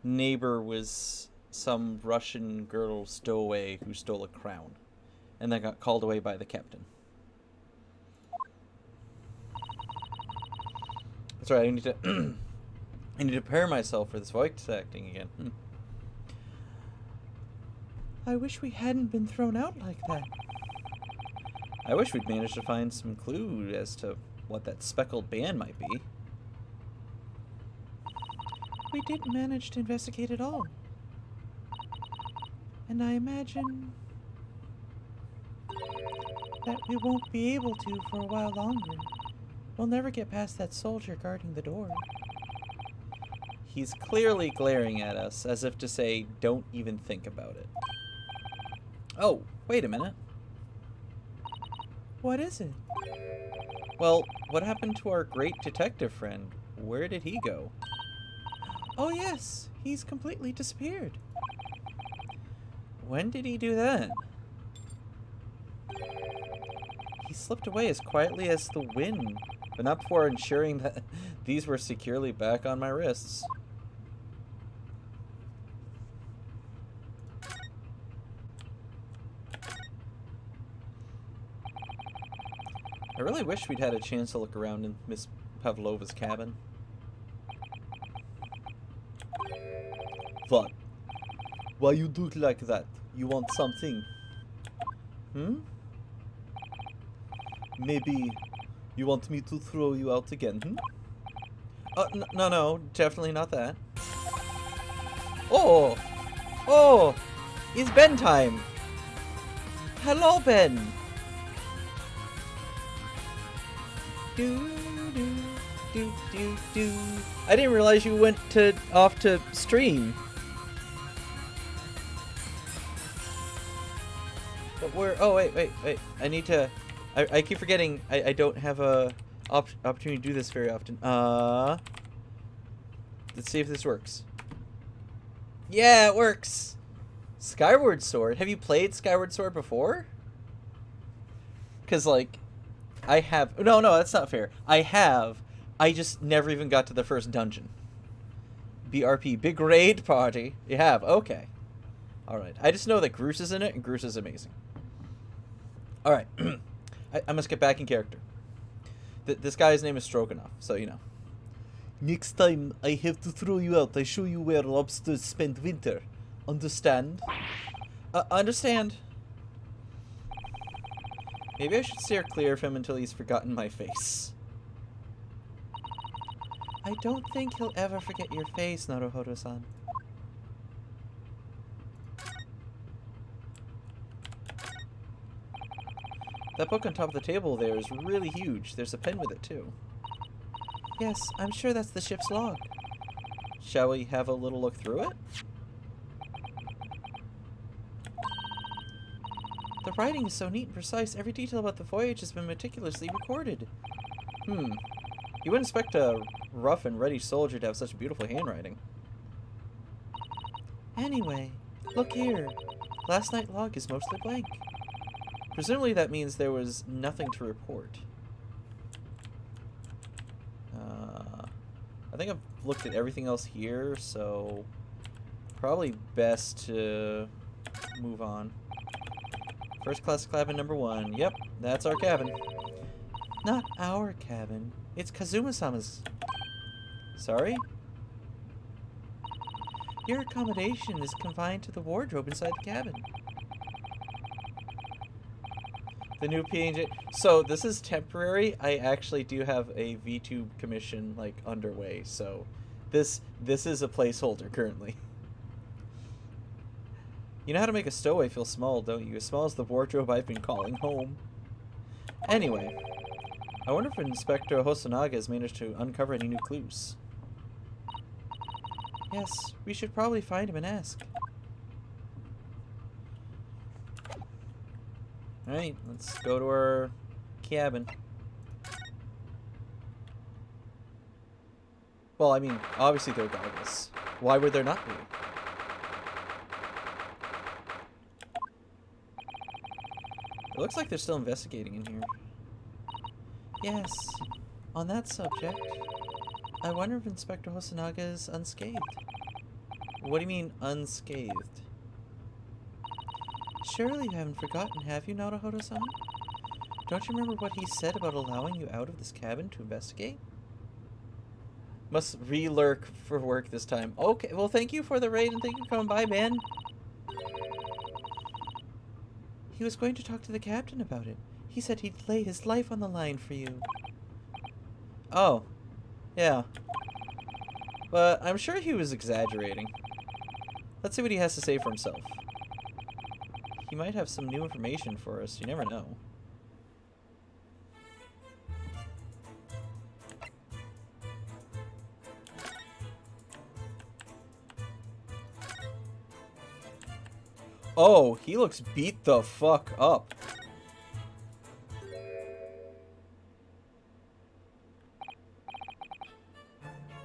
neighbor was some Russian girl stowaway who stole a crown and then got called away by the captain. That's right, I need to I need to prepare myself for this voice acting again. I wish we hadn't been thrown out like that. I wish we'd managed to find some clue as to what that speckled band might be. We didn't manage to investigate it all. And I imagine that we won't be able to for a while longer. We'll never get past that soldier guarding the door. He's clearly glaring at us as if to say, don't even think about it. Oh, wait a minute. What is it? Well, what happened to our great detective friend? Where did he go? Oh yes, he's completely disappeared. When did he do that? He slipped away as quietly as the wind, but not before ensuring that these were securely back on my wrists. I really wish we'd had a chance to look around in Miss Pavlova's cabin. What? Why you do it like that? You want something? Maybe you want me to throw you out again, No, definitely not that. Oh! Oh! It's Ben time! Hello, Ben! Do, do, do, do, do. I didn't realize you went off to stream. But where? Oh, wait. I need to... I keep forgetting I don't have a opportunity to do this very often. Let's see if this works. Yeah, it works! Skyward Sword. Have you played Skyward Sword before? Because, like, I have... No, that's not fair. I have. I just never even got to the first dungeon. BRP. Big Raid Party. You have. Okay. Alright. I just know that Groose is in it, and Groose is amazing. Alright. I must get back in character. This guy's name is Stroganoff, so you know. Next time I have to throw you out, I show you where lobsters spend winter. Understand? Understand. Maybe I should steer clear of him until he's forgotten my face. I don't think he'll ever forget your face, Naruhodo-san. That book on top of the table there is really huge. There's a pen with it, too. Yes, I'm sure that's the ship's log. Shall we have a little look through it? The writing is so neat and precise. Every detail about the voyage has been meticulously recorded. You wouldn't expect a rough and ready soldier to have such beautiful handwriting. Anyway, look here. Last night's log is mostly blank. Presumably that means there was nothing to report. I think I've looked at everything else here, so probably best to move on. First class cabin number 1. Yep, that's our cabin. Not our cabin. It's Kazuma-sama's. Sorry? Your accommodation is confined to the wardrobe inside the cabin. The new PNJ. So this is temporary. I actually do have a VTube commission like underway. So this is a placeholder currently. You know how to make a stowaway feel small, don't you? As small as the wardrobe I've been calling home. Anyway, I wonder if Inspector Hosonaga has managed to uncover any new clues. Yes, we should probably find him and ask. Alright, let's go to our cabin. Well, I mean, obviously they're goggles. Why would there not be? It looks like they're still investigating in here. Yes, on that subject, I wonder if Inspector Hosonaga is unscathed. What do you mean, unscathed? Surely you haven't forgotten, have you, Naruhodo-san? Don't you remember what he said about allowing you out of this cabin to investigate? Must re-lurk for work this time. Okay, well thank you for the raid and thank you for coming by, man. He was going to talk to the captain about it. He said he'd lay his life on the line for you. Oh. Yeah. But I'm sure he was exaggerating. Let's see what he has to say for himself. He might have some new information for us. You never know. Oh, he looks beat the fuck up.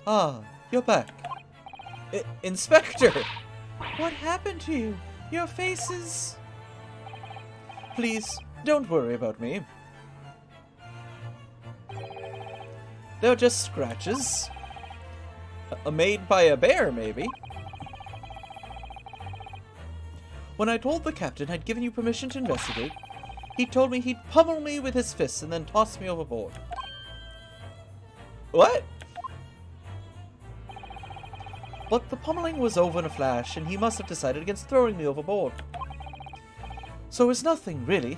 Ah, you're back. Inspector! What happened to you? Your face is... Please, don't worry about me. They're just scratches. Made by a bear, maybe. When I told the captain I'd given you permission to investigate, he told me he'd pummel me with his fists and then toss me overboard. What? But the pummeling was over in a flash, and he must have decided against throwing me overboard. So it's nothing, really.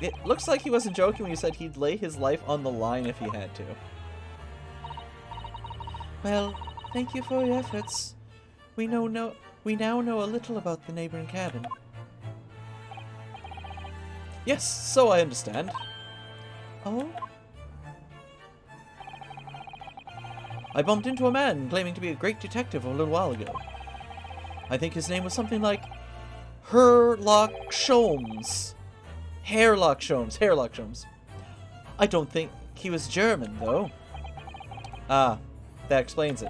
It looks like he wasn't joking when he said he'd lay his life on the line if he had to. Well, thank you for your efforts. We now know a little about the neighboring cabin. Yes, so I understand. Oh? I bumped into a man claiming to be a great detective a little while ago. I think his name was something like Herlock Sholmes. Hairlock Sholmes. I don't think he was German, though. Ah, that explains it.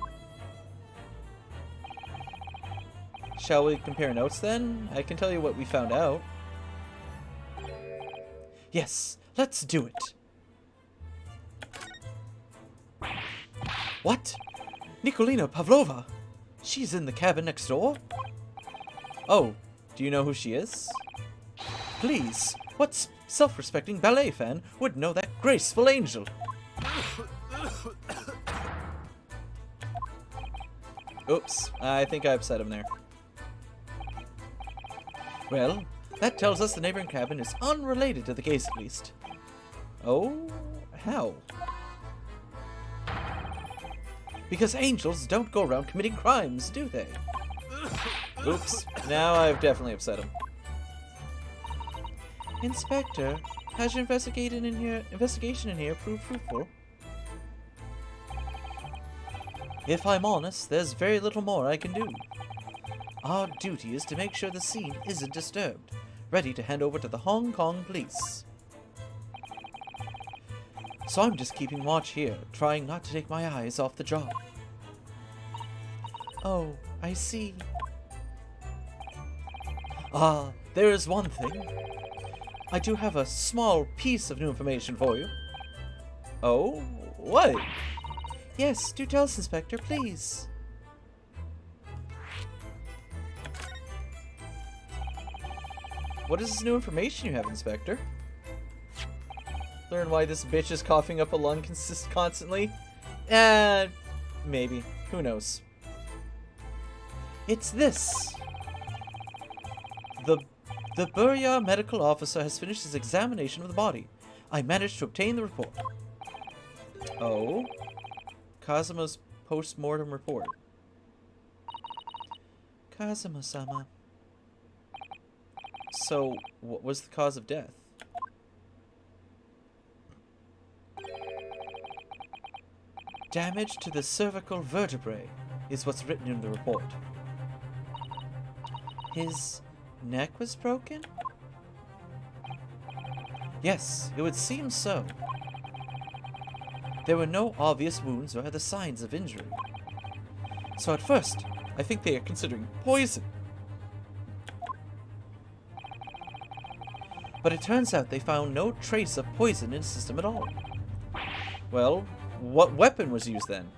Shall we compare notes, then? I can tell you what we found out. Yes, let's do it. What? Nikolina Pavlova? She's in the cabin next door? Oh, do you know who she is? Please, what self-respecting ballet fan would know that graceful angel? Oops, I think I upset him there. Well, that tells us the neighboring cabin is unrelated to the case at least. Oh, how? Because angels don't go around committing crimes, do they? Oops, now I've definitely upset him. Inspector, has your investigation in here proved fruitful? If I'm honest, there's very little more I can do. Our duty is to make sure the scene isn't disturbed, ready to hand over to the Hong Kong police. So I'm just keeping watch here, trying not to take my eyes off the job. Oh, I see. Ah, there is one thing. I do have a small piece of new information for you. Oh, what? Yes, do tell us, Inspector, please. What is this new information you have, Inspector? Learn why this bitch is coughing up a lung constantly? Maybe. Who knows? It's this. The Burya medical officer has finished his examination of the body. I managed to obtain the report. Oh? Kazuma's Post-Mortem Report. Kazuma-sama. So, what was the cause of death? Damage to the cervical vertebrae is what's written in the report. His neck was broken? Yes, it would seem so. There were no obvious wounds or other signs of injury. So at first, I think they are considering poison. But it turns out they found no trace of poison in the system at all. Well, what weapon was used then?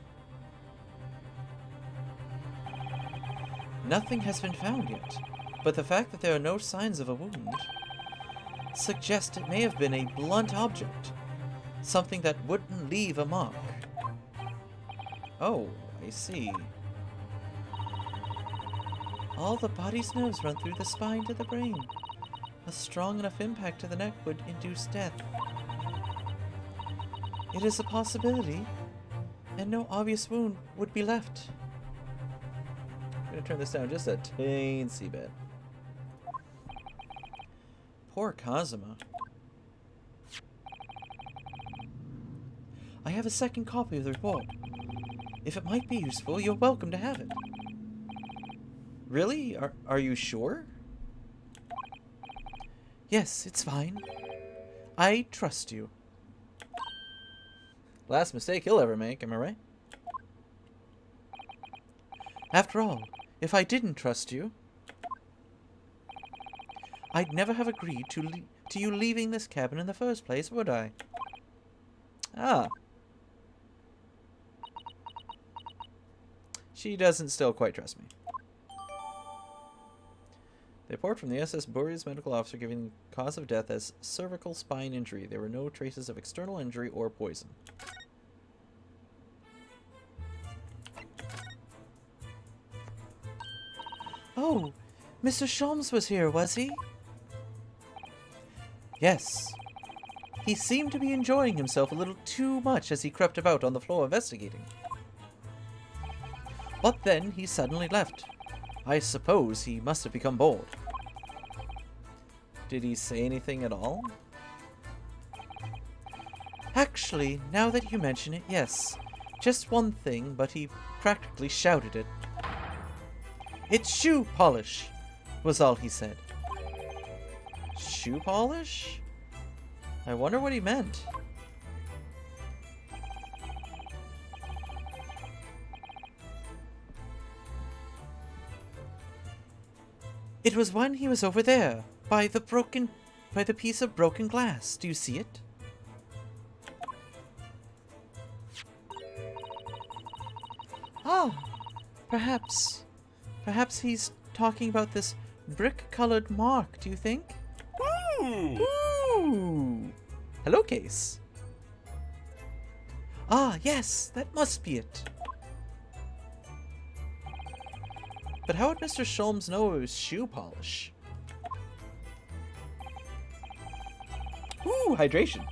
Nothing has been found yet, but the fact that there are no signs of a wound suggests it may have been a blunt object, something that wouldn't leave a mark. Oh, I see. All the body's nerves run through the spine to the brain. A strong enough impact to the neck would induce death. It is a possibility, and no obvious wound would be left. I'm gonna turn this down just a teensy bit. Poor Kazuma. I have a second copy of the report. If it might be useful, you're welcome to have it. Really? Are you sure? Yes, it's fine. I trust you. Last mistake he'll ever make, am I right? After all, if I didn't trust you, I'd never have agreed to you leaving this cabin in the first place, would I? Ah. She doesn't still quite trust me. The report from the SS Buri's medical officer giving the cause of death as cervical spine injury. There were no traces of external injury or poison. Oh, Mr. Sholmes was here, was he? Yes. He seemed to be enjoying himself a little too much as he crept about on the floor investigating. But then he suddenly left. I suppose he must have become bored. Did he say anything at all? Actually, now that you mention it, yes. Just one thing, but he practically shouted it. It's shoe polish, was all he said. Shoe polish? I wonder what he meant. It was when he was over there, by the piece of broken glass. Do you see it? Ah, perhaps he's talking about this brick-colored mark, do you think? Ooh! Hello, Case. Ah, yes, that must be it. But how would Mr. Sholmes know it was shoe polish? Ooh, hydration.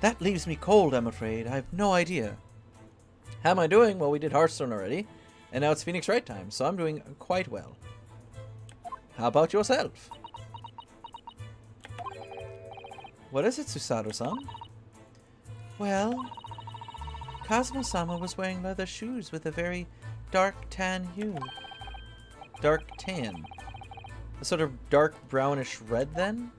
That leaves me cold, I'm afraid. I have no idea. How am I doing? Well, we did Hearthstone already, and now it's Phoenix Wright time, so I'm doing quite well. How about yourself? What is it, Susato-san? Well, Kazuma-sama was wearing leather shoes with a very dark tan hue. Dark tan? A sort of dark brownish red, then?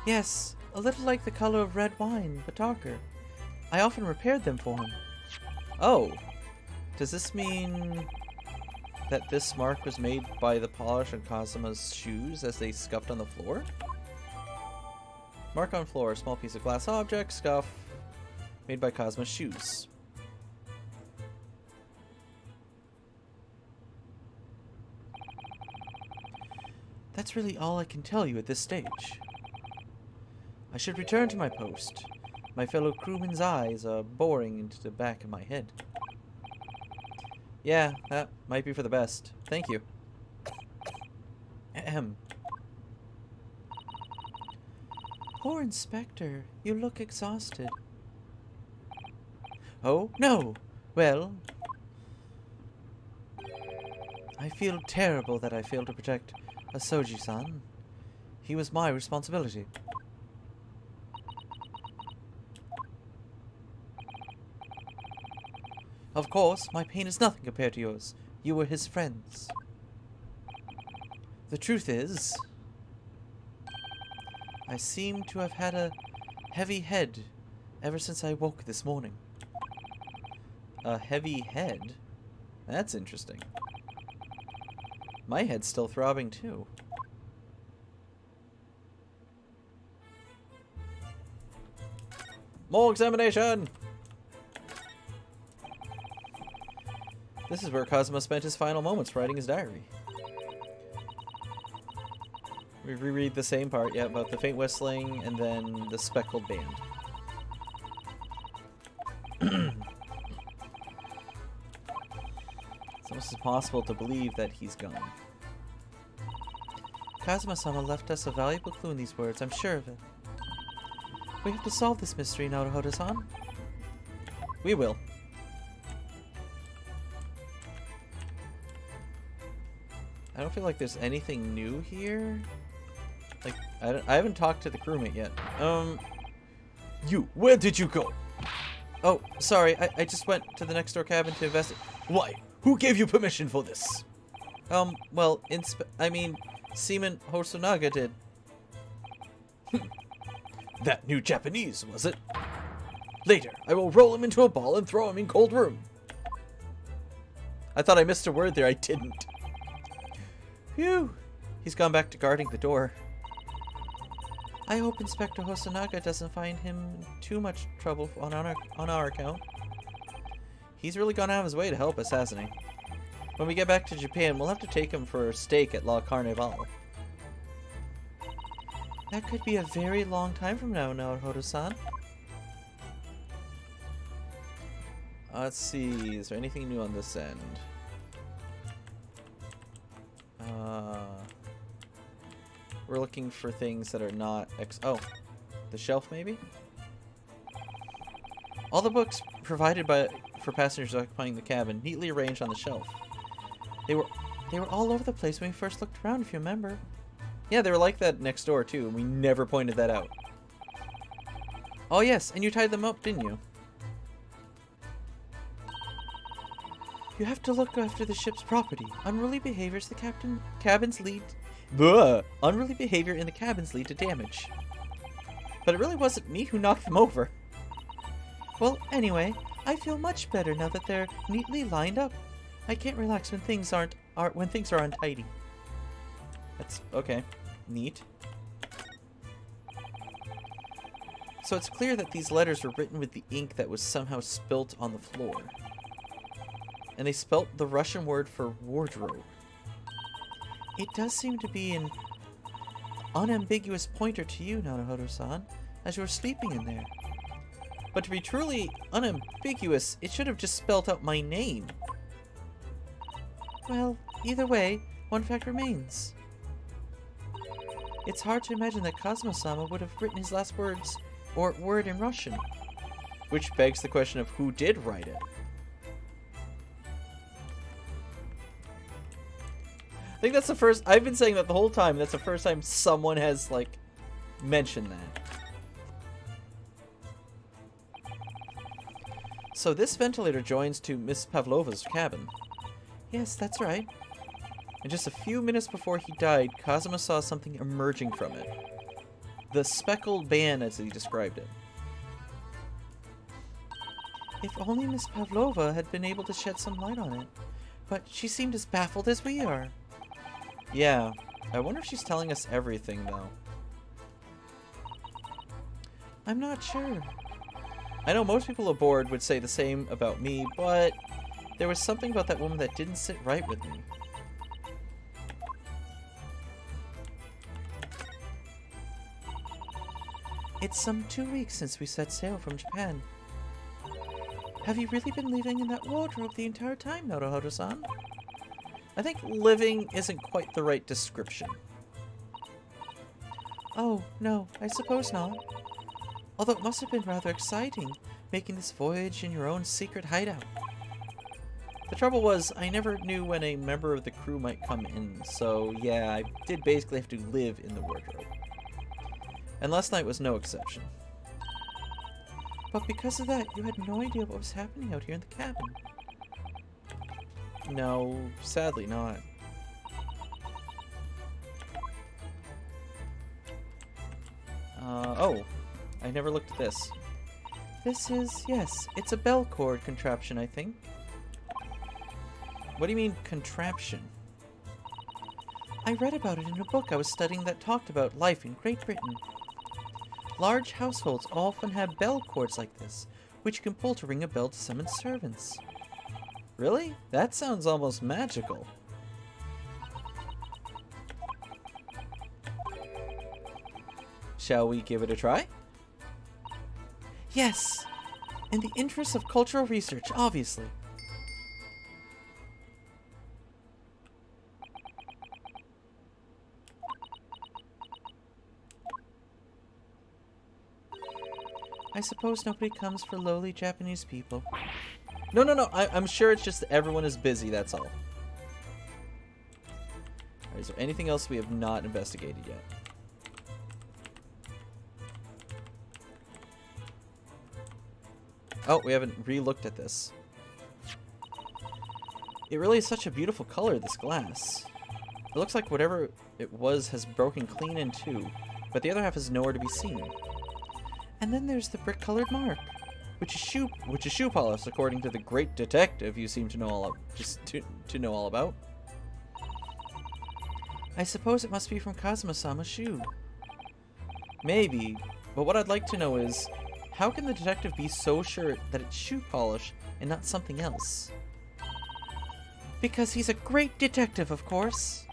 Yes, a little like the color of red wine, but darker. I often repaired them for him. Oh. Does this mean that this mark was made by the polish on Kazuma's shoes as they scuffed on the floor? Mark on floor, small piece of glass object, scuff, made by Kazuma's shoes. That's really all I can tell you at this stage. I should return to my post. My fellow crewmen's eyes are boring into the back of my head. Yeah, that might be for the best. Thank you. Ahem. Poor Inspector, you look exhausted. Oh, no! Well, I feel terrible that I failed to protect Asoji-san. He was my responsibility. Of course, my pain is nothing compared to yours. You were his friends. The truth is, I seem to have had a heavy head ever since I woke this morning. A heavy head? That's interesting. My head's still throbbing too. More examination! This is where Cosmo spent his final moments writing his diary. We reread the same part, yeah, about the faint whistling and then the speckled band. It's almost impossible to believe that he's gone. Kazuma-sama left us a valuable clue in these words, I'm sure of it. We have to solve this mystery, Naruhodo-san. We will. I don't feel like there's anything new here. Like, I haven't talked to the crewmate yet. Where did you go? Oh, sorry, I just went to the next door cabin to investigate. Why? Who gave you permission for this? Well, Seaman Hosonaga did. That new Japanese, was it? Later, I will roll him into a ball and throw him in cold room. I thought I missed a word there, I didn't. Phew. He's gone back to guarding the door. I hope Inspector Hosonaga doesn't find him in too much trouble on our account. He's really gone out of his way to help us, hasn't he? When we get back to Japan, we'll have to take him for a steak at La Carnival. That could be a very long time from now, Naruhodo-san. Let's see, is there anything new on this end? We're looking for things that are not oh, the shelf maybe? All the books provided for passengers occupying the cabin, neatly arranged on the shelf. They were all over the place when we first looked around, if you remember. Yeah, they were like that next door too, and we never pointed that out. Oh yes, and you tied them up, didn't you? You have to look after the ship's property. Unruly behaviors Unruly behavior in the cabins lead to damage. But it really wasn't me who knocked them over. Well, anyway, I feel much better now that they're neatly lined up. I can't relax when things are untidy. That's okay. Neat. So it's clear that these letters were written with the ink that was somehow spilt on the floor. And they spelt the Russian word for wardrobe. It does seem to be an unambiguous pointer to you, Naruhodo-san, as you were sleeping in there. But to be truly unambiguous, it should have just spelt out my name. Well, either way, one fact remains. It's hard to imagine that Cosmo-sama would have written his last words or word in Russian. Which begs the question of who did write it. I think that's the first... I've been saying that the whole time. That's the first time someone has, like, mentioned that. So this ventilator joins to Miss Pavlova's cabin. Yes, that's right. And just a few minutes before he died, Kazuma saw something emerging from it. The speckled band, as he described it. If only Miss Pavlova had been able to shed some light on it. But she seemed as baffled as we are. Yeah, I wonder if she's telling us everything, though. I'm not sure. I know most people aboard would say the same about me, but there was something about that woman that didn't sit right with me. It's some 2 weeks since we set sail from Japan. Have you really been living in that wardrobe the entire time, Naruhodo-san? I think living isn't quite the right description. Oh, no, I suppose not. Although it must have been rather exciting, making this voyage in your own secret hideout. The trouble was, I never knew when a member of the crew might come in, so yeah, I did basically have to live in the wardrobe. And last night was no exception. But because of that, you had no idea what was happening out here in the cabin. No, sadly not. Oh, I never looked at this. This is, yes, it's a bell cord contraption, I think. What do you mean, contraption? I read about it in a book I was studying that talked about life in Great Britain. Large households often have bell cords like this, which you can pull to ring a bell to summon servants. Really? That sounds almost magical. Shall we give it a try? Yes! In the interest of cultural research, obviously. I suppose nobody comes for lowly Japanese people. No, no, no. I'm sure it's just everyone is busy, that's all. Alright, is there anything else we have not investigated yet? Oh, we haven't re-looked at this. It really is such a beautiful color, this glass. It looks like whatever it was has broken clean in two, but the other half is nowhere to be seen. And then there's the brick-colored mark, which is shoe polish, according to the great detective you seem to know all about. I suppose it must be from Kazuma-sama's shoe. Maybe, but what I'd like to know is, how can the detective be so sure that it's shoe polish and not something else? Because he's a great detective, of course.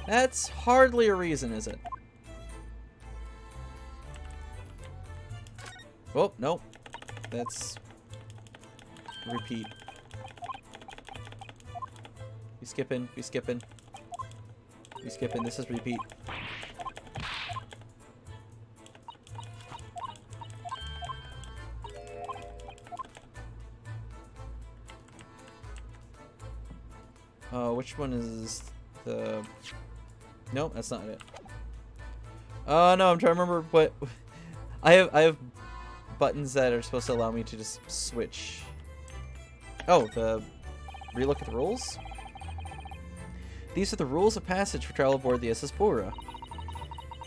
That's hardly a reason, is it? Oh, no. That's... repeat. We skipping, we skipping. We skipping, this is repeat. Which one is the... Nope, that's not it. Oh, no, I'm trying to remember what... I have buttons that are supposed to allow me to just switch. Oh, the... Relook at the rules? These are the rules of passage for travel aboard the SS Bora.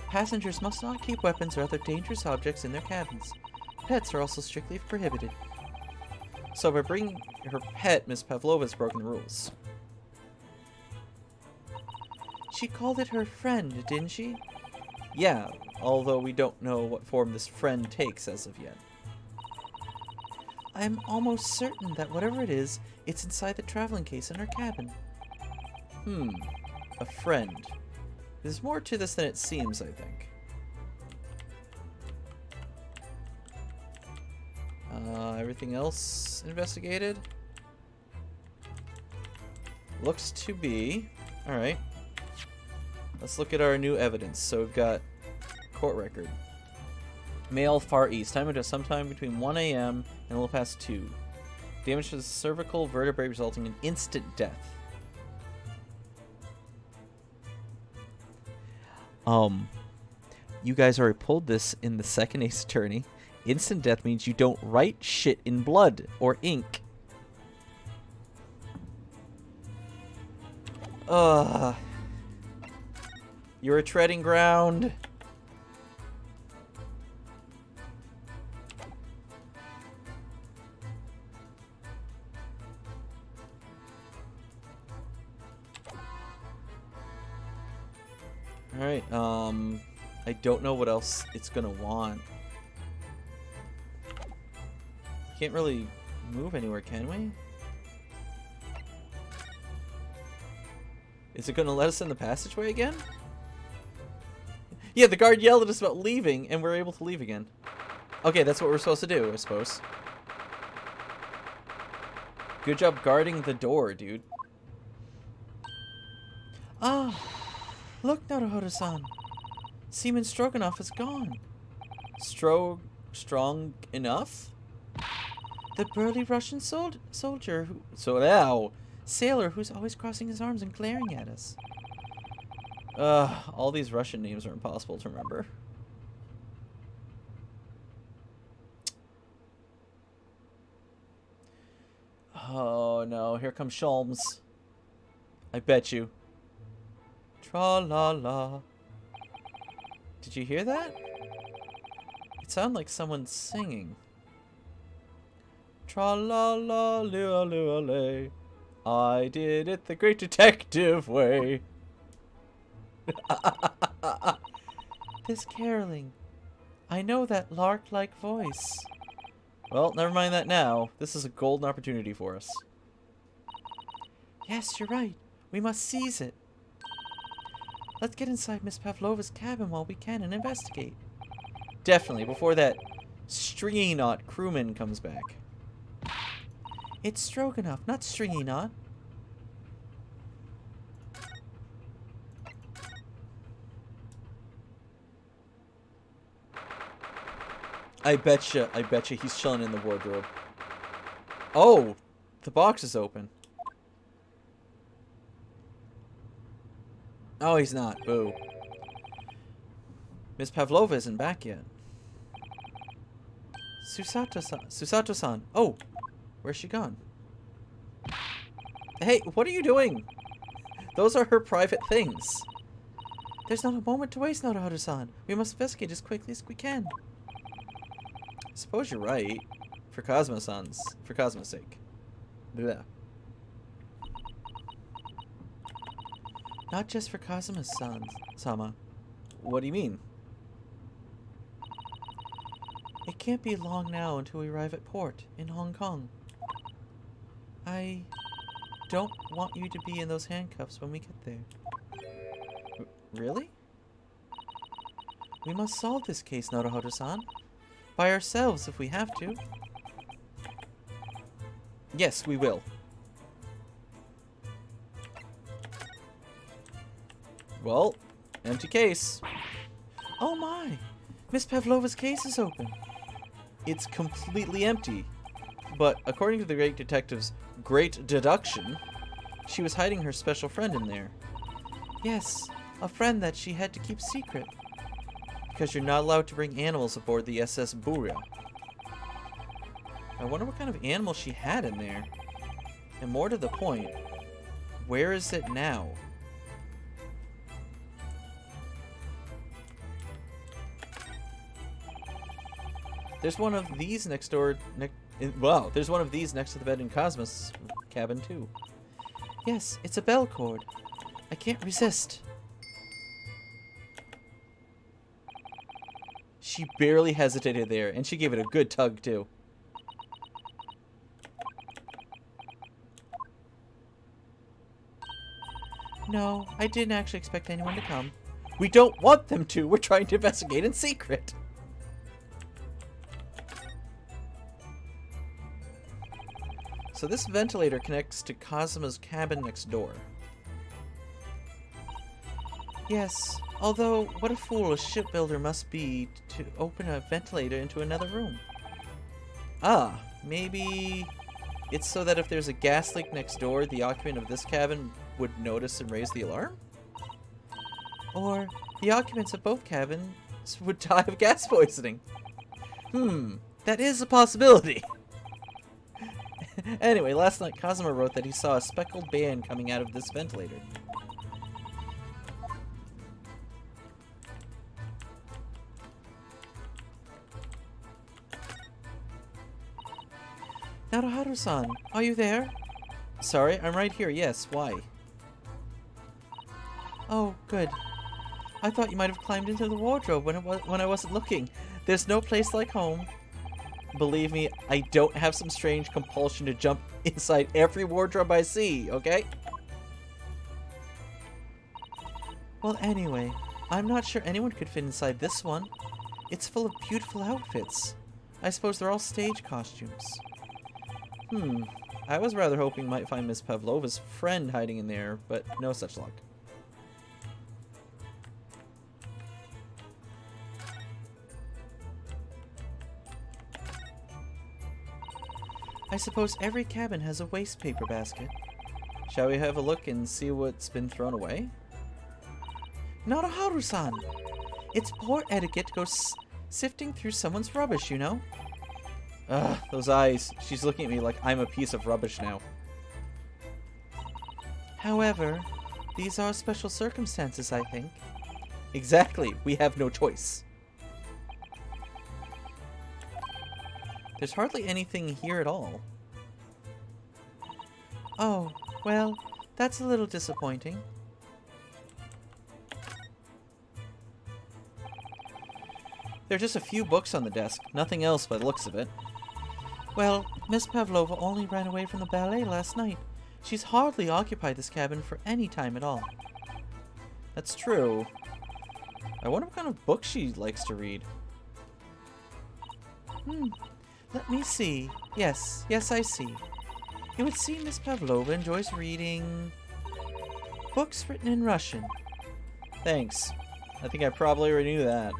Passengers must not keep weapons or other dangerous objects in their cabins. Pets are also strictly prohibited. So by bringing her pet, Miss Pavlova has broken the rules. She called it her friend, didn't she? Yeah, although we don't know what form this friend takes as of yet. I am almost certain that whatever it is, it's inside the traveling case in our cabin. A friend. There's more to this than it seems, I think. Everything else investigated? Looks to be. Alright. Let's look at our new evidence. So we've got court record. Male Far East. Time into sometime between 1 a.m. and a little past 2. Damage to the cervical vertebrae resulting in instant death. You guys already pulled this in the second Ace Attorney. Instant death means you don't write shit in blood or ink. You're a treading ground. Alright, I don't know what else it's gonna want. Can't really move anywhere, can we? Is it gonna let us in the passageway again? Yeah, the guard yelled at us about leaving, and we're able to leave again. Okay, that's what we're supposed to do, I suppose. Good job guarding the door, dude. Ah, look, Naruhodo-san. Seaman Stroganoff is gone. Strong enough? The burly Russian soldier who... sailor who's always crossing his arms and glaring at us. All these Russian names are impossible to remember. Oh no, here comes Sholmes. I bet you. Tra-la-la. Did you hear that? It sounded like someone singing. Tra-la-la-lua-lua-lay. I did it the great detective way. This caroling. I know that lark-like voice. Well, never mind that now. This is a golden opportunity for us. Yes, you're right. We must seize it. Let's get inside Miss Pavlova's cabin while we can and investigate. Definitely, before that stringy knot crewman comes back. It's Stroganoff, not Stringy Knot. I betcha he's chilling in the wardrobe. Oh, the box is open. Oh, he's not. Boo. Miss Pavlova isn't back yet. Susato-san. Oh, where's she gone? Hey, what are you doing? Those are her private things. There's not a moment to waste, Naruto-san. We must investigate as quickly as we can. I suppose you're right. For Cosmo's sake. Blah. Not just for Kazuma-san, Sama. What do you mean? It can't be long now until we arrive at port in Hong Kong. I don't want you to be in those handcuffs when we get there. Really? We must solve this case, Naruto-san. By ourselves if we have to. Yes, we will. Well, empty case. Oh my! Miss Pavlova's case is open. It's completely empty. But according to the great detective's great deduction, she was hiding her special friend in there. Yes, a friend that she had to keep secret. Because you're not allowed to bring animals aboard the SS Burya. I wonder what kind of animal she had in there. And more to the point, where is it now? There's one of these next door. Wow, there's one of these next to the bed in Cosmos' cabin too. Yes, it's a bell cord. I can't resist. She barely hesitated there, and she gave it a good tug too. No, I didn't actually expect anyone to come. We don't want them to. We're trying to investigate in secret. So this ventilator connects to Kazuma's cabin next door. Yes, although what a fool a shipbuilder must be to open a ventilator into another room. Ah, maybe it's so that if there's a gas leak next door, the occupant of this cabin would notice and raise the alarm? Or the occupants of both cabins would die of gas poisoning. That is a possibility. Anyway, last night Kazuma wrote that he saw a speckled band coming out of this ventilator. Naruto-san, are you there? Sorry, I'm right here, yes, why? Oh, good. I thought you might have climbed into the wardrobe when I wasn't looking. There's no place like home. Believe me, I don't have some strange compulsion to jump inside every wardrobe I see, okay? Well, anyway, I'm not sure anyone could fit inside this one. It's full of beautiful outfits. I suppose they're all stage costumes. I was rather hoping might find Miss Pavlova's friend hiding in there, but no such luck. I suppose every cabin has a waste paper basket. Shall we have a look and see what's been thrown away? Naruto-san! It's poor etiquette to go sifting through someone's rubbish, you know? Ugh, those eyes. She's looking at me like I'm a piece of rubbish now. However, these are special circumstances, I think. Exactly. We have no choice. There's hardly anything here at all. Oh, well, that's a little disappointing. There are just a few books on the desk, nothing else by the looks of it. Well, Miss Pavlova only ran away from the ballet last night. She's hardly occupied this cabin for any time at all. That's true. I wonder what kind of books she likes to read. Let me see. Yes, I see. It would seem Miss Pavlova enjoys reading books written in Russian. Thanks. I think I probably already knew that.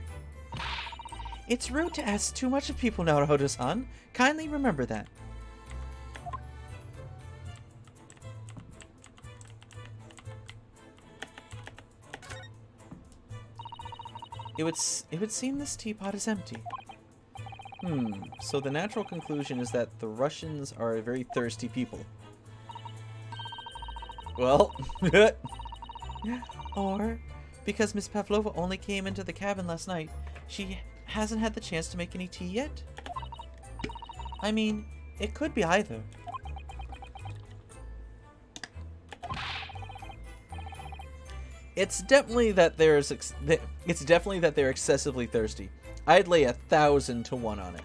It's rude to ask too much of people, Naruto-san. Kindly remember that. It would seem this teapot is empty. So the natural conclusion is that the Russians are a very thirsty people. Well, or because Miss Pavlova only came into the cabin last night, she hasn't had the chance to make any tea yet? I mean, it could be either. it's definitely that they're excessively thirsty. I'd lay 1,000 to 1 on it.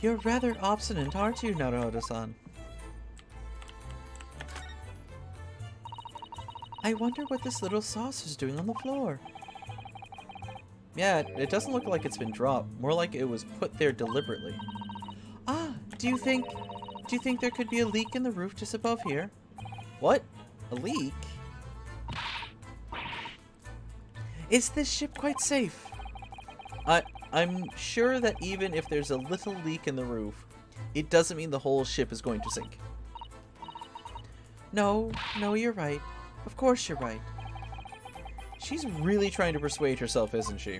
You're rather obstinate, aren't you, Naruto-san? I wonder what this little saucer's doing on the floor. Yeah, it doesn't look like it's been dropped. More like it was put there deliberately. Ah, do you think there could be a leak in the roof just above here? What? A leak? Is this ship quite safe? I'm sure that even if there's a little leak in the roof, it doesn't mean the whole ship is going to sink. No, you're right. Of course you're right. She's really trying to persuade herself, isn't she?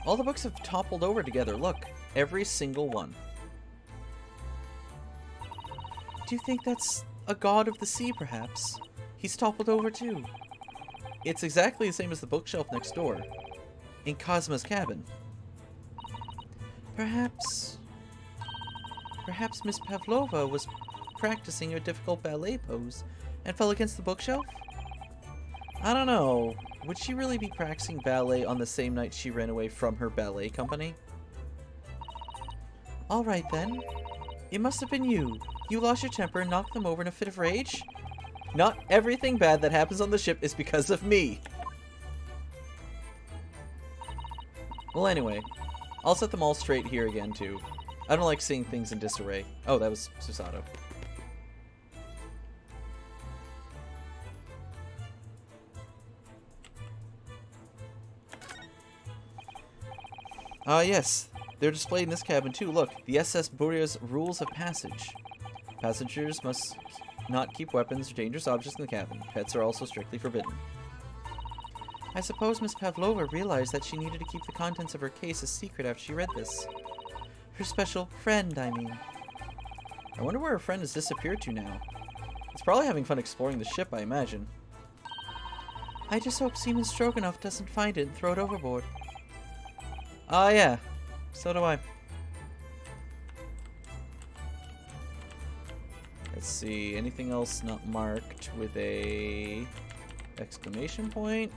All the books have toppled over together. Look, every single one. Do you think that's a god of the sea, perhaps? He's toppled over too. It's exactly the same as the bookshelf next door, in Cosma's cabin. Perhaps Miss Pavlova was practicing a difficult ballet pose and fell against the bookshelf? I don't know. Would she really be practicing ballet on the same night she ran away from her ballet company? Alright then. It must have been you. You lost your temper and knocked them over in a fit of rage? Not everything bad that happens on the ship is because of me. Well, anyway, I'll set them all straight here again, too. I don't like seeing things in disarray. Oh, that was Susato. Yes. They're displayed in this cabin, too. Look, the SS Buria's rules of passage. Passengers must not keep weapons or dangerous objects in the cabin. Pets are also strictly forbidden. I suppose Miss Pavlova realized that she needed to keep the contents of her case a secret after she read this. Her special friend, I mean. I wonder where her friend has disappeared to now. It's probably having fun exploring the ship, I imagine. I just hope Seaman Stroganoff doesn't find it and throw it overboard. Yeah. So do I. Let's see. Anything else not marked with a exclamation point?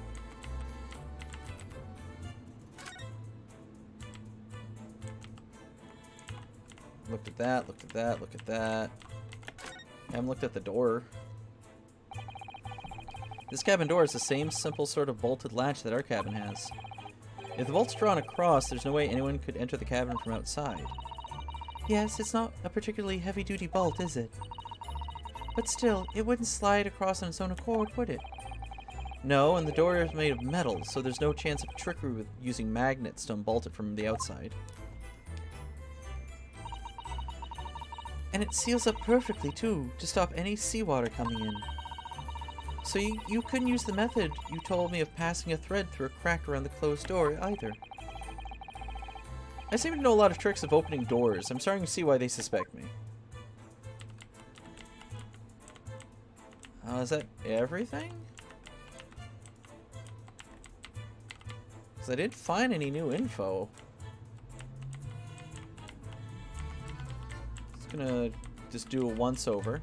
Looked at that, looked at that, looked at that. I haven't looked at the door. This cabin door is the same simple sort of bolted latch that our cabin has. If the bolt's drawn across, there's no way anyone could enter the cabin from outside. Yes, it's not a particularly heavy-duty bolt, is it? But still, it wouldn't slide across on its own accord, would it? No, and the door is made of metal, so there's no chance of trickery with using magnets to unbolt it from the outside. And it seals up perfectly, too, to stop any seawater coming in. So you couldn't use the method you told me of passing a thread through a crack around the closed door, either. I seem to know a lot of tricks of opening doors. I'm starting to see why they suspect me. Is that everything? Because I didn't find any new info. Just gonna do a once over.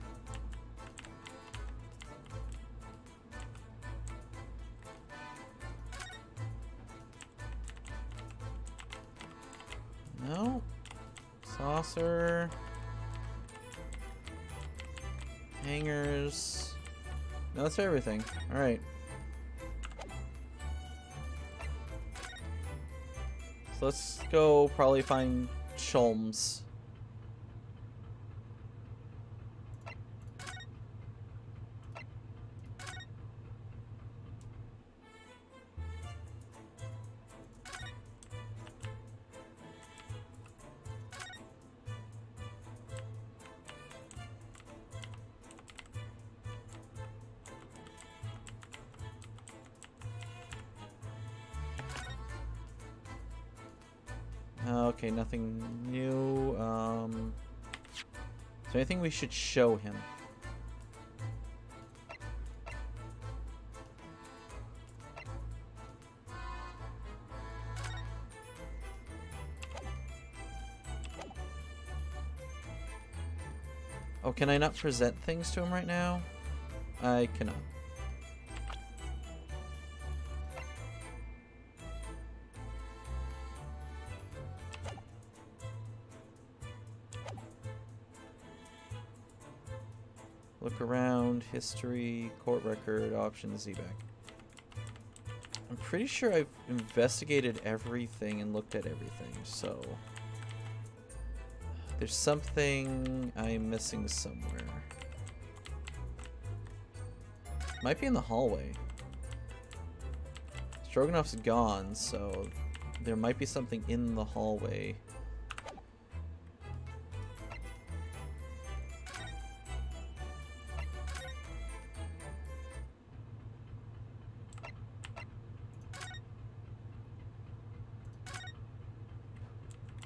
No. Saucer. Hangers. No, that's everything. Alright. So let's go probably find Sholmes. Okay, nothing new. Is there anything we should show him? Oh, can I not present things to him right now? I cannot. Look around, history, court record, options, ZBack. I'm pretty sure I've investigated everything and looked at everything, so... There's something I'm missing somewhere. Might be in the hallway. Stroganoff's gone, so there might be something in the hallway.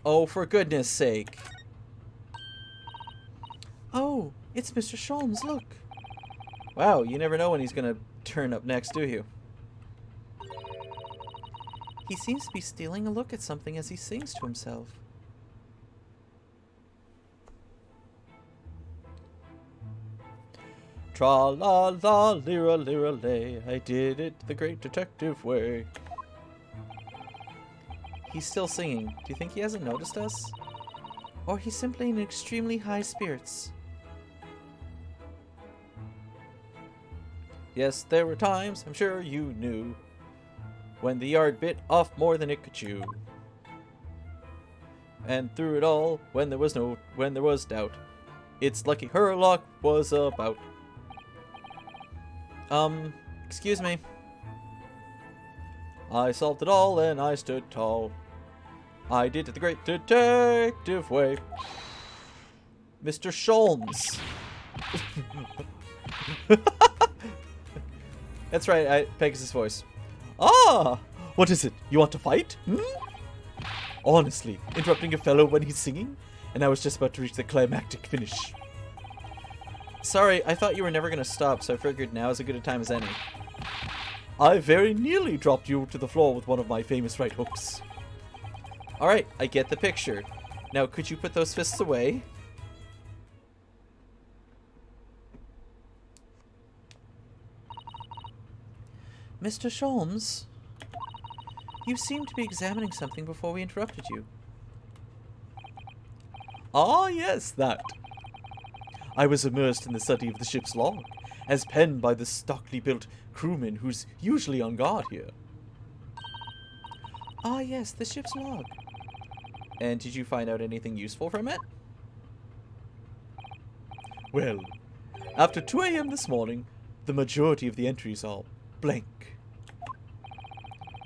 Oh, for goodness sake. Oh, it's Mr. Sholmes, look. Wow, you never know when he's gonna turn up next, do you? He seems to be stealing a look at something as he sings to himself. Tra-la-la-lira-lira-lay, I did it the great detective way. He's still singing. Do you think he hasn't noticed us? Or he's simply in extremely high spirits. Yes, there were times, I'm sure you knew, when the yard bit off more than it could chew. And through it all, when there was doubt, it's lucky her luck was about. Excuse me. I solved it all and I stood tall. I did it the great detective way. Mr. Sholmes. That's right, Pegasus' voice. Ah! What is it? You want to fight? Hmm? Honestly, interrupting a fellow when he's singing? And I was just about to reach the climactic finish. Sorry, I thought you were never going to stop, so I figured now is as good a time as any. I very nearly dropped you to the floor with one of my famous right hooks. Alright, I get the picture. Now, could you put those fists away? Mr. Sholmes, you seem to be examining something before we interrupted you. Ah, yes, that. I was immersed in the study of the ship's log, as penned by the stockily built crewman who's usually on guard here. Ah, yes, the ship's log. And did you find out anything useful from it? Well, after 2 a.m. this morning, the majority of the entries are blank.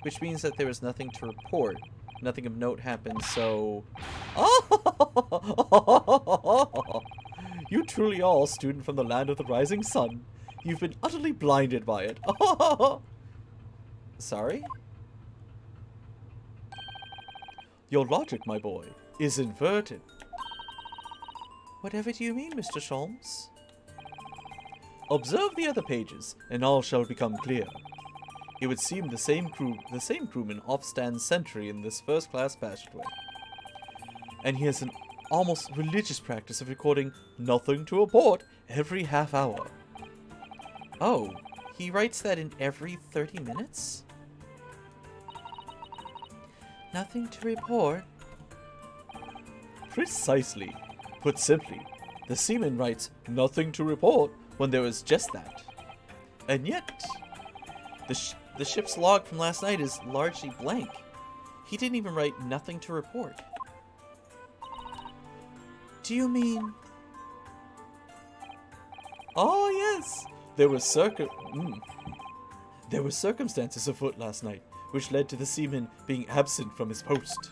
Which means that there was nothing to report. Nothing of note happened, so... Oh! You truly are a student from the land of the rising sun. You've been utterly blinded by it. Sorry? Your logic, my boy, is inverted. Whatever do you mean, Mr. Sholmes? Observe the other pages, and all shall become clear. It would seem the same crewman oft stands sentry in this first-class passageway. And he has an almost religious practice of recording nothing to report every half hour. Oh, he writes that in every 30 minutes? Nothing to report? Precisely. Put simply, the seaman writes nothing to report when there is just that. And yet, The ship's log from last night is largely blank. He didn't even write nothing to report. Do you mean... Oh yes, there were circumstances afoot last night which led to the seaman being absent from his post.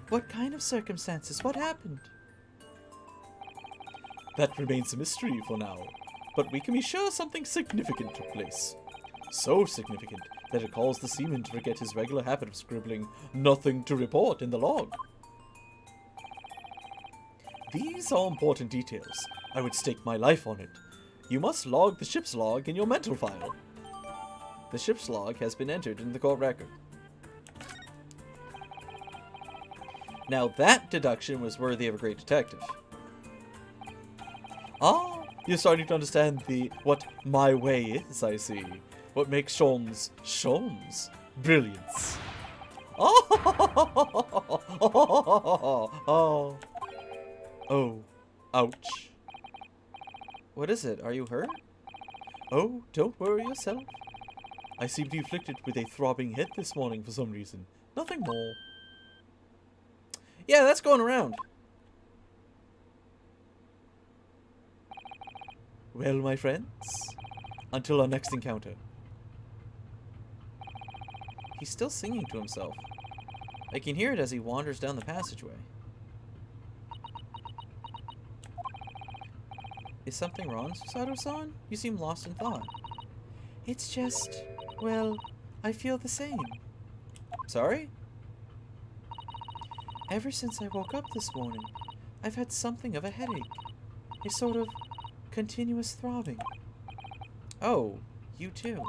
What kind of circumstances? What happened? That remains a mystery for now, but we can be sure something significant took place. So significant that it caused the seaman to forget his regular habit of scribbling nothing to report in the log. These are important details. I would stake my life on it. You must log the ship's log in your mental file. The ship's log has been entered in the court record. Now that deduction was worthy of a great detective. Ah, you're starting to understand what my way is, I see. What makes Sholmes Sholmes. Brilliance. Oh. Oh. Ouch. What is it? Are you hurt? Oh, don't worry yourself. I seem to be afflicted with a throbbing head this morning for some reason. Nothing more. Yeah, that's going around. Well, my friends, until our next encounter. He's still singing to himself. I can hear it as he wanders down the passageway. Is something wrong, Susato-san? You seem lost in thought. It's just, well, I feel the same. Sorry? Ever since I woke up this morning, I've had something of a headache. A sort of continuous throbbing. Oh, you too.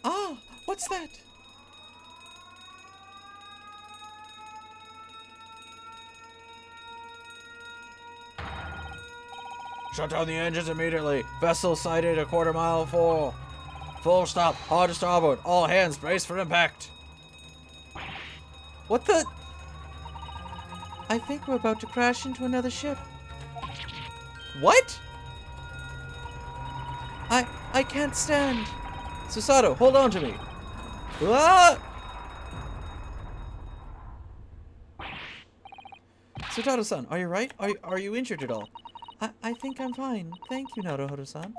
Ah, what's that? Shut down the engines immediately. Vessel sighted a quarter-mile full. Full stop. Hard to starboard. All hands brace for impact. What the? I think we're about to crash into another ship. What? I can't stand. Susato, hold on to me. Ah! Susato-san, are you right? Are you injured at all? I think I'm fine. Thank you, Naruhodo-san.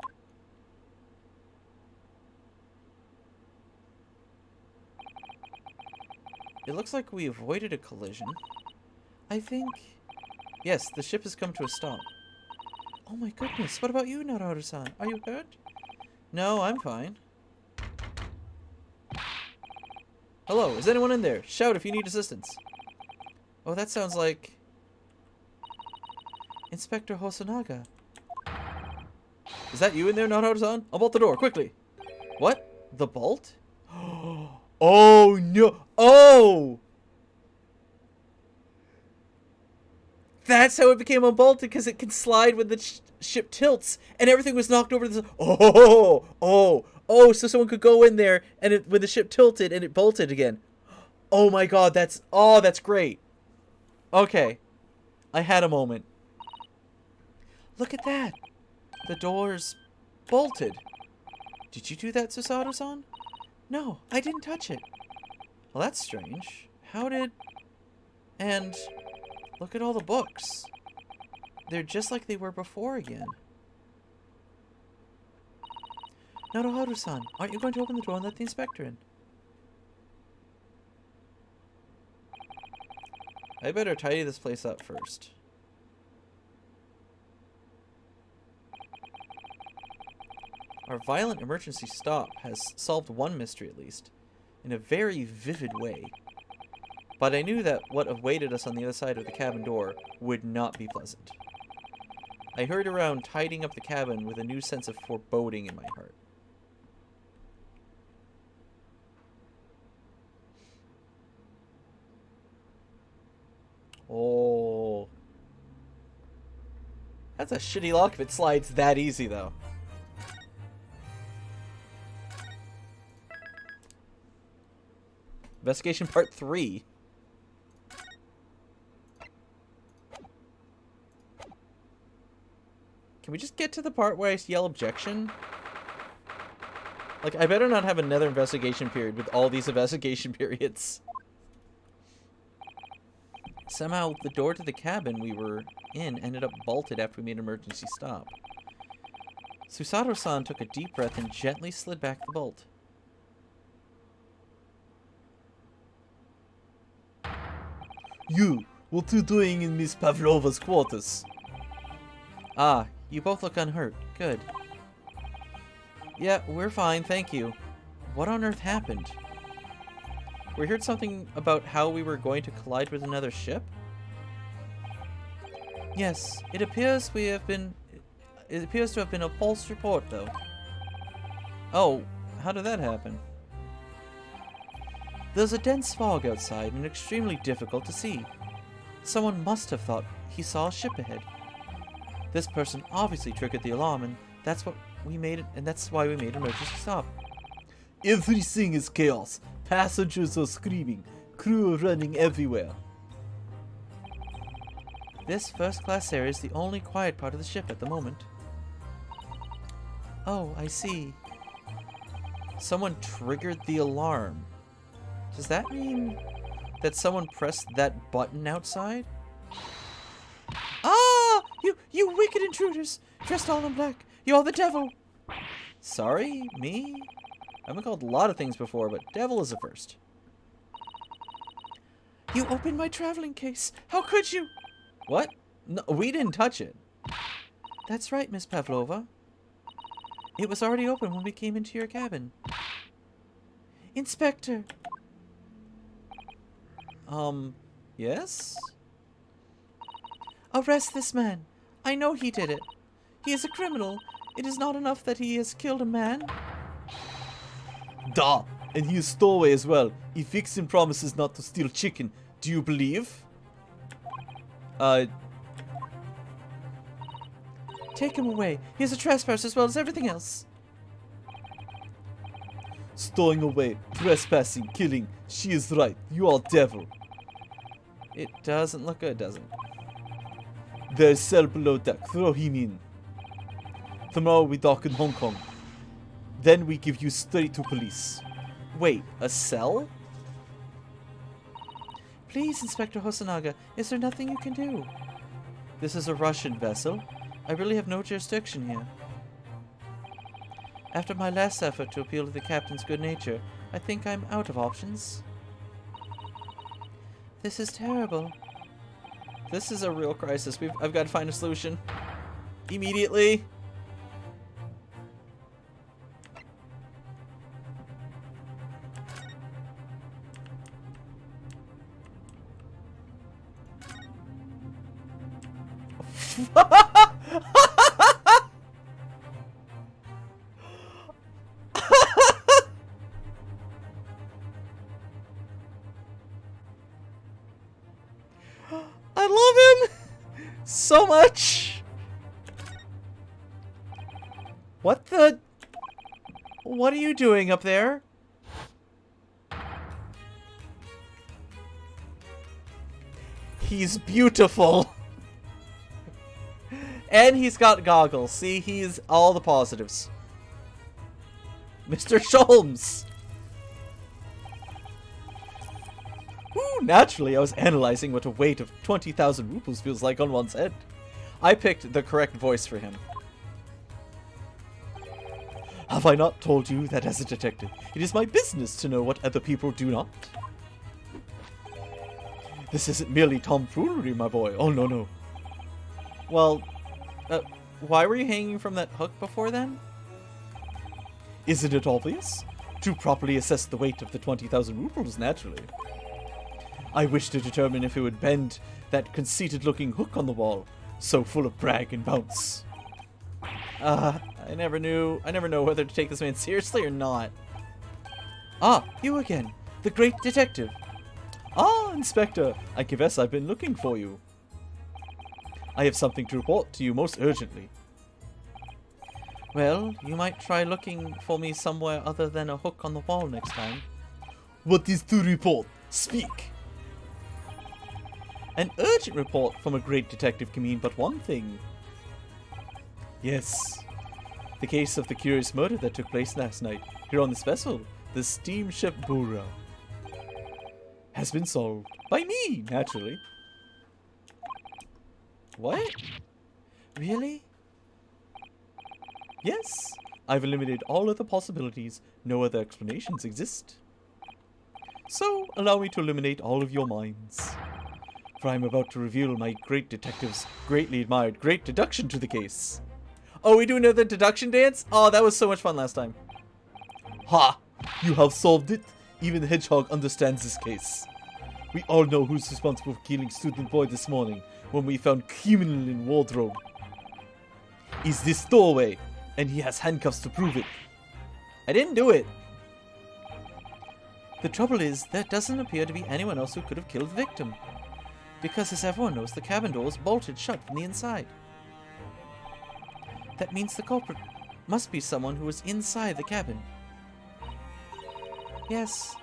It looks like we avoided a collision. I think... Yes, the ship has come to a stop. Oh my goodness, what about you, Naruhodo-san? Are you hurt? No, I'm fine. Hello, is anyone in there? Shout if you need assistance. Oh, that sounds like... Inspector Hosonaga. Is that you in there, Naruhodo-san? I'll bolt the door, quickly. What? The bolt? Oh, no. Oh! That's how it became unbolted, because it can slide when the ship tilts, and everything was knocked over to the... Oh, so someone could go in there, and when the ship tilted, and it bolted again. Oh my god, that's great. Okay. I had a moment. Look at that. The door's bolted. Did you do that, Susato-san? No, I didn't touch it. Well, that's strange. How did... And... Look at all the books. They're just like they were before again. Naruhodo-san, aren't you going to open the door and let the inspector in? I better tidy this place up first. Our violent emergency stop has solved one mystery at least, in a very vivid way. But I knew that what awaited us on the other side of the cabin door would not be pleasant. I hurried around tidying up the cabin with a new sense of foreboding in my heart. Oh. That's a shitty lock if it slides that easy, though. Investigation Part 3. Can we just get to the part where I yell objection? Like, I better not have another investigation period with all these investigation periods. Somehow, the door to the cabin we were in ended up bolted after we made an emergency stop. Susato-san took a deep breath and gently slid back the bolt. You, what are you doing in Miss Pavlova's quarters? Ah, you both look unhurt. Good. Yeah, we're fine, thank you. What on earth happened? We heard something about how we were going to collide with another ship? Yes, it appears to have been a false report, though. Oh, how did that happen? There's a dense fog outside and extremely difficult to see. Someone must have thought he saw a ship ahead. This person obviously triggered the alarm, and that's why we made an emergency stop. Everything is chaos. Passengers are screaming. Crew are running everywhere. This first-class area is the only quiet part of the ship at the moment. Oh, I see. Someone triggered the alarm. Does that mean that someone pressed that button outside? Ah! You wicked intruders! Dressed all in black. You're the devil! Sorry? Me? I've been called a lot of things before, but devil is a first. You opened my traveling case. How could you? What? No, we didn't touch it. That's right, Miss Pavlova. It was already open when we came into your cabin. Inspector! Yes? Arrest this man. I know he did it. He is a criminal. It is not enough that he has killed a man. Da! And he is stowaway as well. He fixing promises not to steal chicken. Do you believe? Take him away. He is a trespasser as well as everything else. Stowing away, trespassing, killing. She is right. You are devil. It doesn't look good, does it? There's cell below deck. Throw him in. Tomorrow we dock in Hong Kong. Then we give you straight to police. Wait, a cell? Please, Inspector Hosonaga, is there nothing you can do? This is a Russian vessel. I really have no jurisdiction here. After my last effort to appeal to the captain's good nature, I think I'm out of options. This is terrible. This is a real crisis. I've got to find a solution. Immediately. I love him so much. What are you doing up there? He's beautiful. And he's got goggles. See, he's all the positives. Mr. Sholmes. Ooh, naturally, I was analyzing what a weight of 20,000 rubles feels like on one's head. I picked the correct voice for him. Have I not told you that as a detective, it is my business to know what other people do not? This isn't merely tomfoolery, my boy. Oh, no, no. Well, why were you hanging from that hook before then? Isn't it obvious? To properly assess the weight of the 20,000 rubles, naturally. I wish to determine if it would bend that conceited-looking hook on the wall, so full of brag and bounce. I never know whether to take this man seriously or not. Ah, you again, the great detective. Ah, Inspector, I confess I've been looking for you. I have something to report to you most urgently. Well, you might try looking for me somewhere other than a hook on the wall next time. What is to report? Speak! An urgent report from a great detective can mean but one thing. Yes. The case of the curious murder that took place last night here on this vessel, the steamship Bura, has been solved. By me, naturally. What? Really? Yes. I've eliminated all other possibilities. No other explanations exist. So, allow me to eliminate all of your minds. For I am about to reveal my great detective's greatly admired great deduction to the case. Oh, we do another deduction dance? Oh, that was so much fun last time. Ha! You have solved it. Even the hedgehog understands this case. We all know who's responsible for killing student boy this morning when we found criminal in wardrobe. Is this doorway, and he has handcuffs to prove it. I didn't do it. The trouble is, there doesn't appear to be anyone else who could have killed the victim. Because as everyone knows, the cabin door is bolted shut from the inside. That means the culprit must be someone who was inside the cabin. Yes,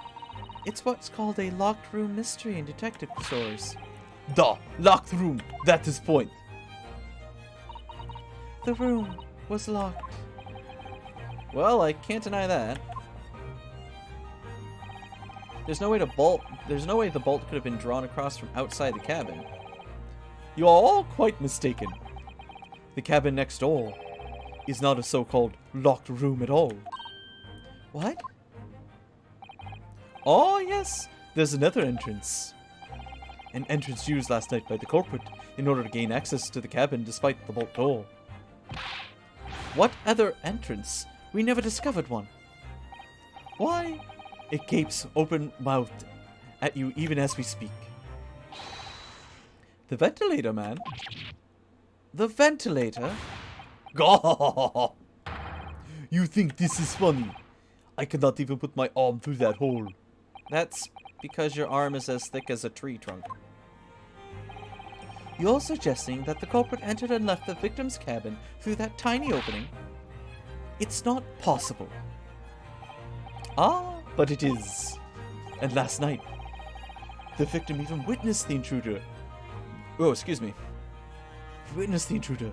it's what's called a locked room mystery in detective stories. The locked room, that is point. The room was locked. Well, I can't deny that. There's no way the bolt could have been drawn across from outside the cabin. You are all quite mistaken. The cabin next door is not a so-called locked room at all. What? Oh yes, there's another entrance. An entrance used last night by the culprit in order to gain access to the cabin despite the bolt door. What other entrance? We never discovered one. Why? It gapes open-mouthed at you even as we speak. The ventilator, man. The ventilator? Gah! You think this is funny? I cannot even put my arm through that hole. That's because your arm is as thick as a tree trunk. You're suggesting that the culprit entered and left the victim's cabin through that tiny opening? It's not possible. Ah, but it is. And last night, the victim even witnessed the intruder. Oh, excuse me. Witnessed the intruder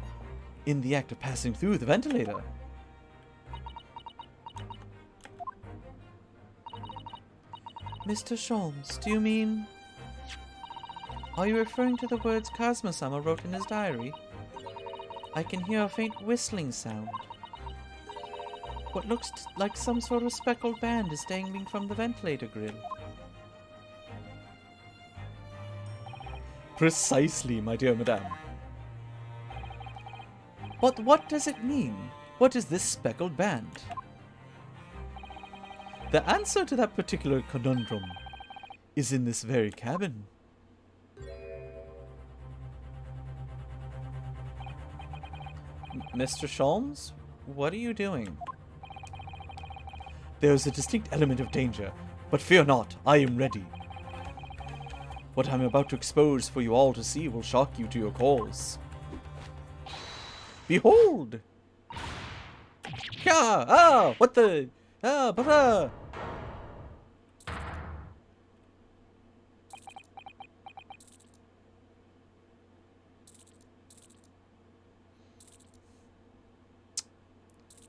in the act of passing through the ventilator. Mr. Sholmes, do you mean... Are you referring to the words Kazuma-sama wrote in his diary? I can hear a faint whistling sound. What looks like some sort of speckled band is dangling from the ventilator grill. Precisely, my dear madame. But what does it mean? What is this speckled band? The answer to that particular conundrum is in this very cabin. Mr. Sholmes, what are you doing? There is a distinct element of danger, but fear not, I am ready. What I'm about to expose for you all to see will shock you to your cause. Behold! Yeah! Ah! What the? Ah! Blah!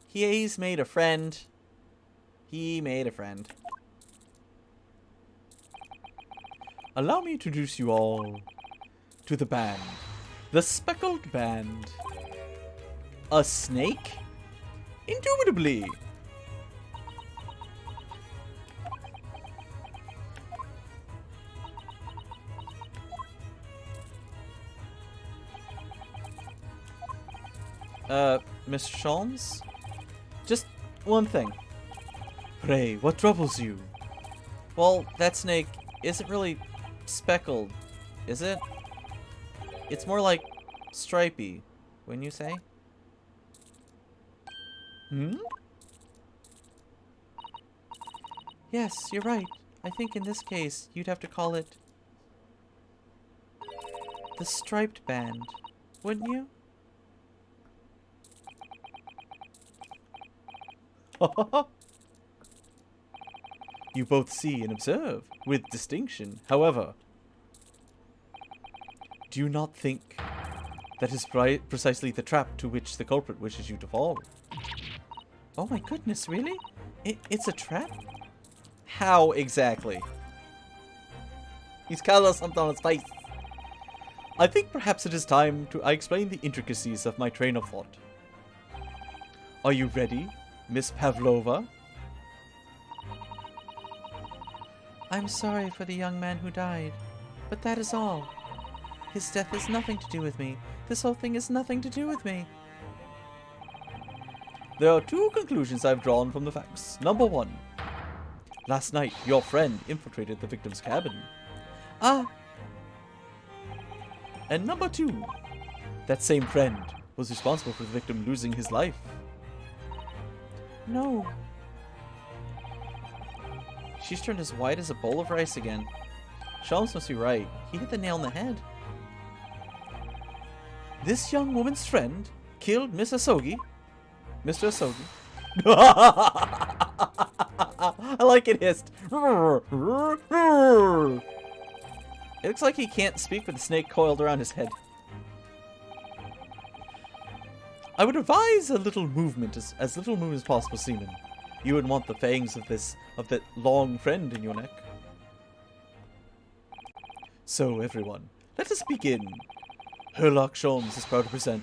He's made a friend. He made a friend. Allow me to introduce you all to the band. The Speckled Band. A snake? Indubitably. Mr. Sholmes? Just one thing. Pray, what troubles you? Well, that snake isn't really speckled, is it? It's more like stripy, wouldn't you say? Hmm? Yes, you're right. I think in this case, you'd have to call it The striped band, wouldn't you? You both see and observe with distinction. However, do you not think that is precisely the trap to which the culprit wishes you to fall? Oh my goodness, really? It's a trap? How exactly? He's got a little something on his face. I think perhaps it is time I explain the intricacies of my train of thought. Are you ready, Miss Pavlova? I'm sorry for the young man who died, but that is all. His death has nothing to do with me. This whole thing has nothing to do with me. There are two conclusions I've drawn from the facts. Number one, last night your friend infiltrated the victim's cabin. Ah! And number two, that same friend was responsible for the victim losing his life. No. She's turned as white as a bowl of rice again. Sholmes must be right. He hit the nail on the head. This young woman's friend killed Miss Asogi. Mr. Asogi. I like it hissed. It looks like he can't speak with the snake coiled around his head. I would advise a little movement, as little movement as possible, Seaman. You wouldn't want the fangs of that long friend in your neck. So, everyone, let us begin. Herlock Sholmes is proud to present